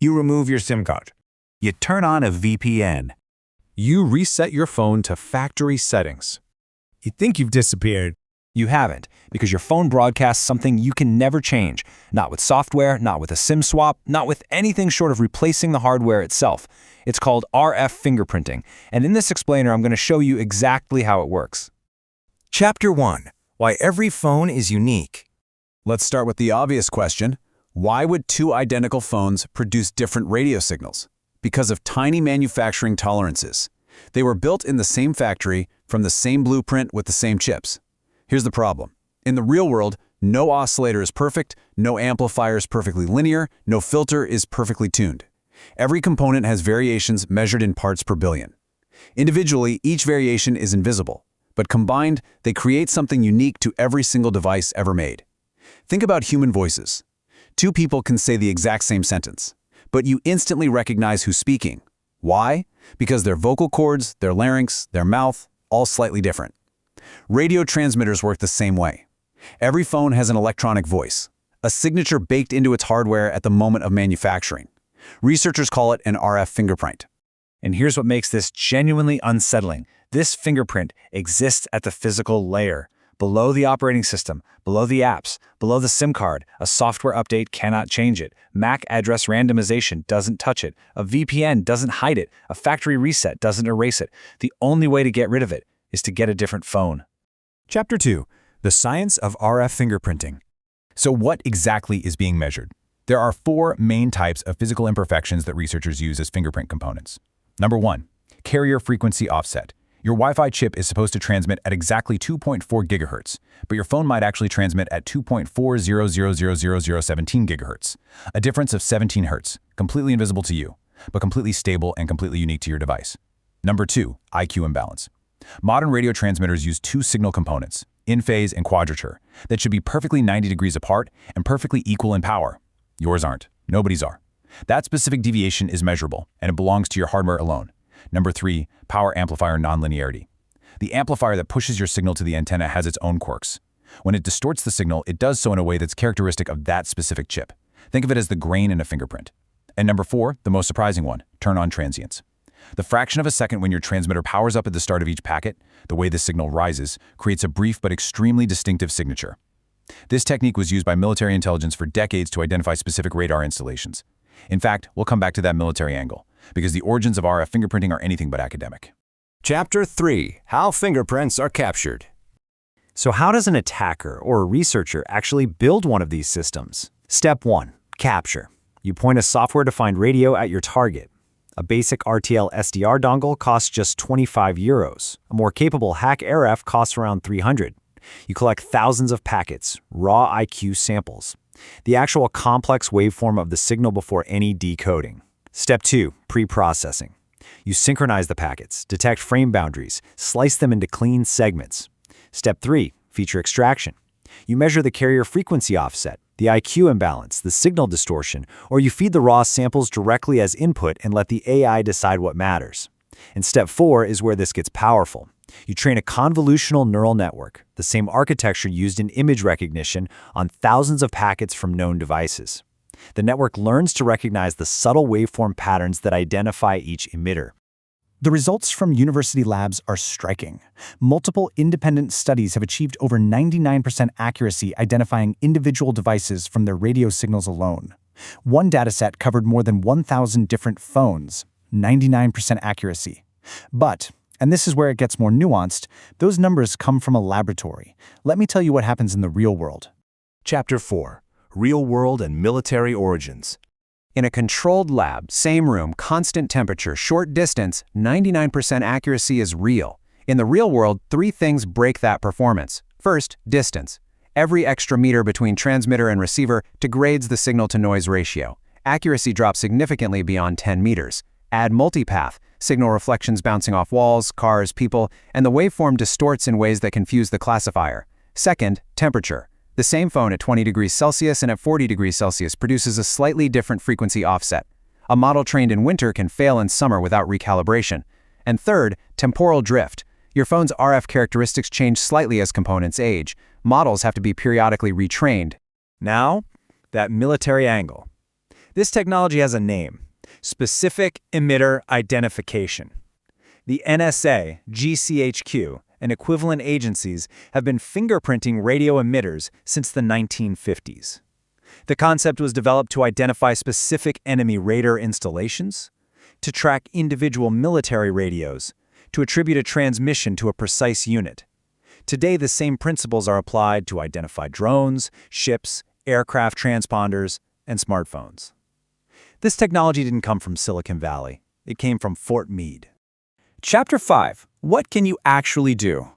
You remove your SIM card. You turn on a VPN. You reset your phone to factory settings. You think you've disappeared. You haven't, because your phone broadcasts something you can never change. Not with software, not with a SIM swap, not with anything short of replacing the hardware itself. It's called RF Fingerprinting, and in this explainer I'm going to show you exactly how it works. Chapter 1. Why every phone is unique. Let's start with the obvious question. Why would two identical phones produce different radio signals? Because of tiny manufacturing tolerances. They were built in the same factory, from the same blueprint with the same chips. Here's the problem. In the real world, no oscillator is perfect, no amplifier is perfectly linear, no filter is perfectly tuned. Every component has variations measured in parts per billion. Individually, each variation is invisible, but combined, they create something unique to every single device ever made. Think about human voices. Two people can say the exact same sentence, but you instantly recognize who's speaking. Why? Because their vocal cords, their larynx, their mouth, all slightly different. Radio transmitters work the same way. Every phone has an electronic voice, a signature baked into its hardware at the moment of manufacturing. Researchers call it an RF fingerprint. And here's what makes this genuinely unsettling. This fingerprint exists at the physical layer. Below the operating system, below the apps, below the SIM card, a software update cannot change it. MAC address randomization doesn't touch it. A VPN doesn't hide it. A factory reset doesn't erase it. The only way to get rid of it is to get a different phone. Chapter 2. The Science of RF Fingerprinting. So what exactly is being measured? There are four main types of physical imperfections that researchers use as fingerprint components. Number 1. Carrier frequency offset. Your Wi-Fi chip is supposed to transmit at exactly 2.4 gigahertz, but your phone might actually transmit at 2.4000017 gigahertz, a difference of 17 hertz, completely invisible to you, but completely stable and completely unique to your device. Number 2. IQ imbalance. Modern radio transmitters use two signal components, in-phase and quadrature, that should be perfectly 90 degrees apart and perfectly equal in power. Yours aren't. Nobody's are. That specific deviation is measurable, and it belongs to your hardware alone. Number 3. Power amplifier nonlinearity. The amplifier that pushes your signal to the antenna has its own quirks. When it distorts the signal, it does so in a way that's characteristic of that specific chip. Think of it as the grain in a fingerprint. And number 4, the most surprising one, turn on transients. The fraction of a second when your transmitter powers up at the start of each packet, the way the signal rises, creates a brief but extremely distinctive signature. This technique was used by military intelligence for decades to identify specific radar installations. In fact, we'll come back to that military angle, because the origins of RF fingerprinting are anything but academic. Chapter 3. How fingerprints are captured. So how does an attacker or a researcher actually build one of these systems? Step 1. Capture. You point a software-defined radio at your target. A basic RTL SDR dongle costs just 25 euros. A more capable hack RF costs around 300. You collect thousands of packets, raw IQ samples. The actual complex waveform of the signal before any decoding. Step 2. Pre-processing. You synchronize the packets, detect frame boundaries, slice them into clean segments. Step 3. Feature extraction. You measure the carrier frequency offset, the IQ imbalance, the signal distortion, or you feed the raw samples directly as input and let the AI decide what matters. And step 4 is where this gets powerful. You train a convolutional neural network, the same architecture used in image recognition, on thousands of packets from known devices. The network learns to recognize the subtle waveform patterns that identify each emitter. The results from university labs are striking. Multiple independent studies have achieved over 99% accuracy identifying individual devices from their radio signals alone. One dataset covered more than 1,000 different phones, 99% accuracy. But, and this is where it gets more nuanced, those numbers come from a laboratory. Let me tell you what happens in the real world. Chapter 4. Real-world and military origins. In a controlled lab, same room, constant temperature, short distance, 99% accuracy is real. In the real world, 3 things break that performance. First, distance. Every extra meter between transmitter and receiver degrades the signal-to-noise ratio. Accuracy drops significantly beyond 10 meters. Add multipath, signal reflections bouncing off walls, cars, people, and the waveform distorts in ways that confuse the classifier. Second, temperature. The same phone at 20 degrees Celsius and at 40 degrees Celsius produces a slightly different frequency offset. A model trained in winter can fail in summer without recalibration. And third, temporal drift. Your phone's RF characteristics change slightly as components age. Models have to be periodically retrained. Now, that military angle. This technology has a name: Specific Emitter Identification. The NSA, GCHQ, and equivalent agencies have been fingerprinting radio emitters since the 1950s. The concept was developed to identify specific enemy radar installations, to track individual military radios, to attribute a transmission to a precise unit. Today, the same principles are applied to identify drones, ships, aircraft transponders, and smartphones. This technology didn't come from Silicon Valley. It came from Fort Meade. Chapter 5. What can you actually do?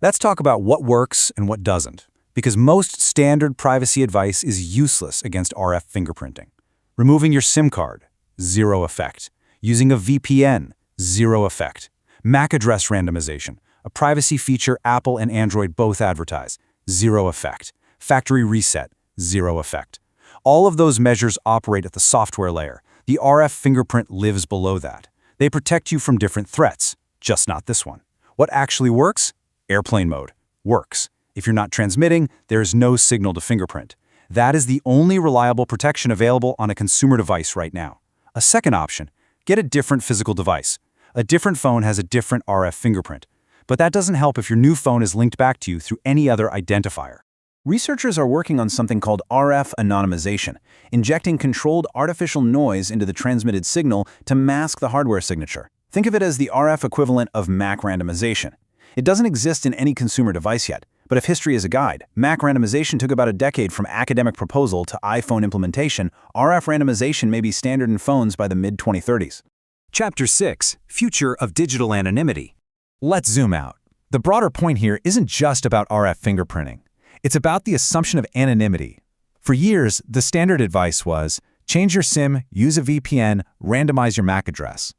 Let's talk about what works and what doesn't, because most standard privacy advice is useless against RF fingerprinting. Removing your SIM card, zero effect. Using a VPN, zero effect. MAC address randomization, a privacy feature Apple and Android both advertise, zero effect. Factory reset, zero effect. All of those measures operate at the software layer. The RF fingerprint lives below that. They protect you from different threats, just not this one. What actually works? Airplane mode. Works. If you're not transmitting, there is no signal to fingerprint. That is the only reliable protection available on a consumer device right now. A second option: get a different physical device. A different phone has a different RF fingerprint. But that doesn't help if your new phone is linked back to you through any other identifier. Researchers are working on something called RF anonymization, injecting controlled artificial noise into the transmitted signal to mask the hardware signature. Think of it as the RF equivalent of MAC randomization. It doesn't exist in any consumer device yet, but if history is a guide, MAC randomization took about a decade from academic proposal to iPhone implementation. RF randomization may be standard in phones by the mid-2030s. Chapter 6. Future of Digital Anonymity. Let's zoom out. The broader point here isn't just about RF fingerprinting. It's about the assumption of anonymity. For years, the standard advice was, change your SIM, use a VPN, randomize your MAC address.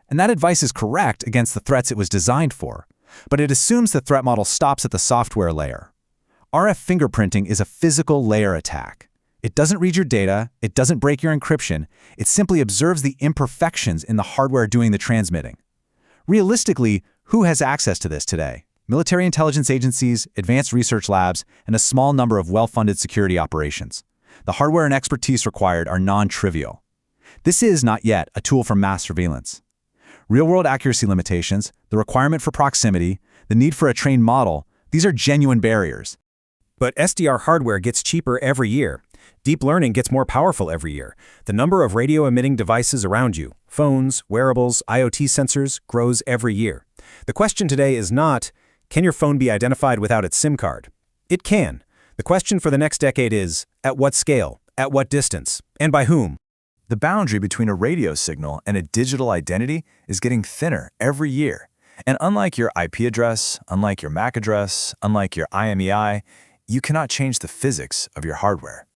And that advice is correct against the threats it was designed for, but it assumes the threat model stops at the software layer. RF fingerprinting is a physical layer attack. It doesn't read your data, it doesn't break your encryption, it simply observes the imperfections in the hardware doing the transmitting. Realistically, who has access to this today? Military intelligence agencies, advanced research labs, and a small number of well-funded security operations. The hardware and expertise required are non-trivial. This is not yet a tool for mass surveillance. Real-world accuracy limitations, the requirement for proximity, the need for a trained model, these are genuine barriers. But SDR hardware gets cheaper every year. Deep learning gets more powerful every year. The number of radio-emitting devices around you, phones, wearables, IoT sensors, grows every year. The question today is not, can your phone be identified without its SIM card? It can. The question for the next decade is, at what scale, at what distance, and by whom? The boundary between a radio signal and a digital identity is getting thinner every year. And unlike your IP address, unlike your MAC address, unlike your IMEI, you cannot change the physics of your hardware.